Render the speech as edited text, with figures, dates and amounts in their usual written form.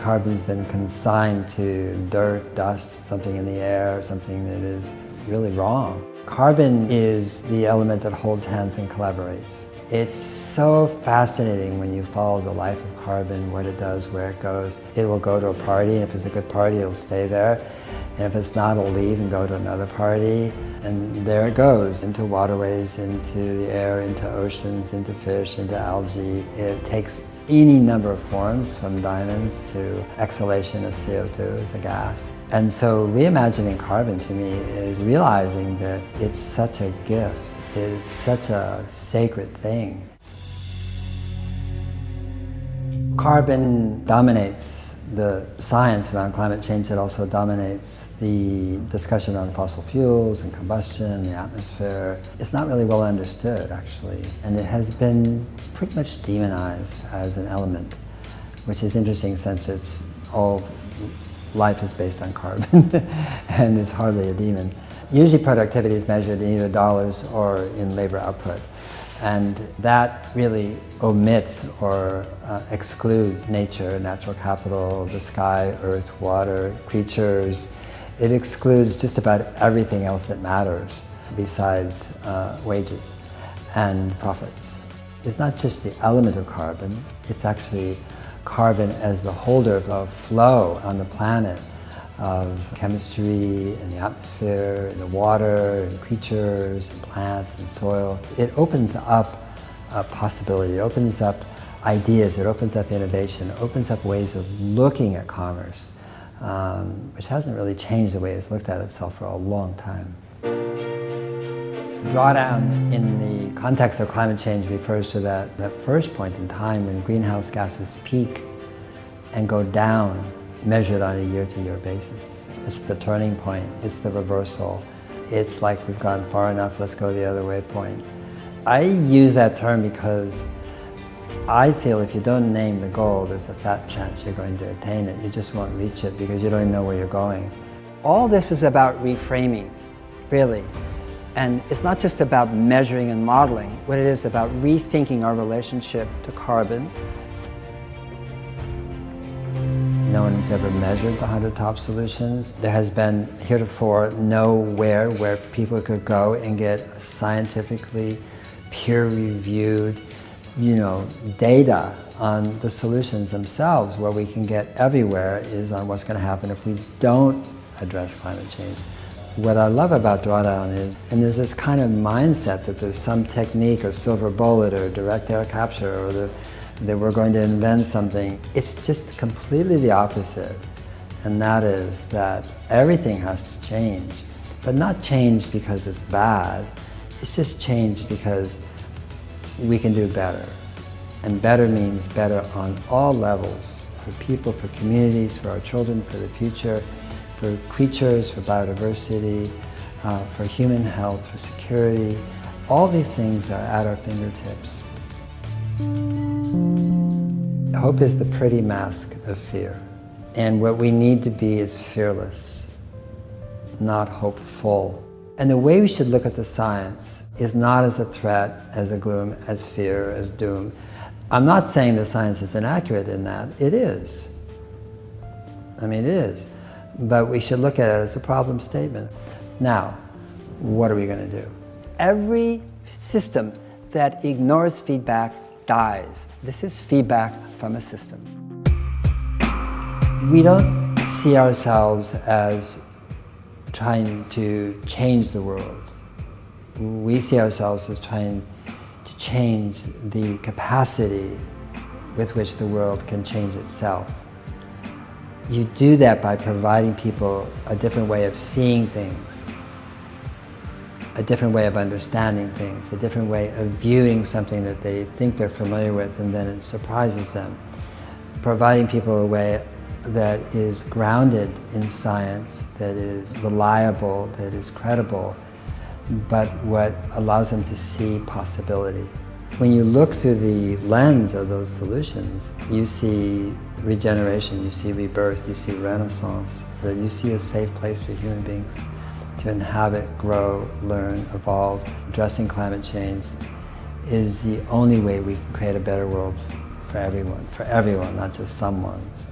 carbon's been consigned to dirt, dust, something in the air, something that is really wrong. Carbon is the element that holds hands and collaborates. It's so fascinating when you follow the life of carbon, what it does, where it goes. It will go to a party, and if it's a good party, it'll stay there. And if it's not, it'll leave and go to another party. And there it goes, into waterways, into the air, into oceans, into fish, into algae. It takes any number of forms, from diamonds to exhalation of CO2 as a gas. And so reimagining carbon to me is realizing that it's such a gift. It is such a sacred thing. Carbon dominates the science around climate change. It also dominates the discussion on fossil fuels and combustion, the atmosphere. It's not really well understood, actually, and it has been pretty much demonized as an element, which is interesting since it's all life is based on carbon and it's hardly a demon. Usually productivity is measured in either dollars or in labor output. And that really omits or excludes nature, natural capital, the sky, earth, water, creatures. It excludes just about everything else that matters besides wages and profits. It's not just the element of carbon, it's actually carbon as the holder of flow on the planet, of chemistry and the atmosphere and the water and creatures and plants and soil. It opens up a possibility, it opens up ideas, it opens up innovation, it opens up ways of looking at commerce, which hasn't really changed the way it's looked at itself for a long time. Drawdown in the context of climate change refers to that first point in time when greenhouse gases peak and go down, measured on a year-to-year basis. It's the turning point, it's the reversal. It's like we've gone far enough, let's go the other way point. I use that term because I feel if you don't name the goal, there's a fat chance you're going to attain it. You just won't reach it because you don't even know where you're going. All this is about reframing, really. And it's not just about measuring and modeling. What it is about rethinking our relationship to carbon. No one's ever measured the 100 top solutions. There has been heretofore nowhere where people could go and get scientifically peer-reviewed, data on the solutions themselves. Where we can get everywhere is on what's going to happen if we don't address climate change. What I love about Drawdown is, and there's this kind of mindset that there's some technique or silver bullet or direct air capture or that we're going to invent something. It's just completely the opposite. And that is that everything has to change, but not change because it's bad. It's just change because we can do better. And better means better on all levels, for people, for communities, for our children, for the future, for creatures, for biodiversity, for human health, for security. All these things are at our fingertips. Hope is the pretty mask of fear. And what we need to be is fearless, not hopeful. And the way we should look at the science is not as a threat, as a gloom, as fear, as doom. I'm not saying the science is inaccurate in that. It is. I mean, it is. But we should look at it as a problem statement. Now, what are we going to do? Every system that ignores feedback dies. This is feedback from a system. We don't see ourselves as trying to change the world. We see ourselves as trying to change the capacity with which the world can change itself. You do that by providing people a different way of seeing things, a different way of understanding things, a different way of viewing something that they think they're familiar with and then it surprises them. Providing people a way that is grounded in science, that is reliable, that is credible, but what allows them to see possibility. When you look through the lens of those solutions, you see regeneration, you see rebirth, you see renaissance, that you see a safe place for human beings to inhabit, grow, learn, evolve. Addressing climate change is the only way we can create a better world for everyone, not just some ones.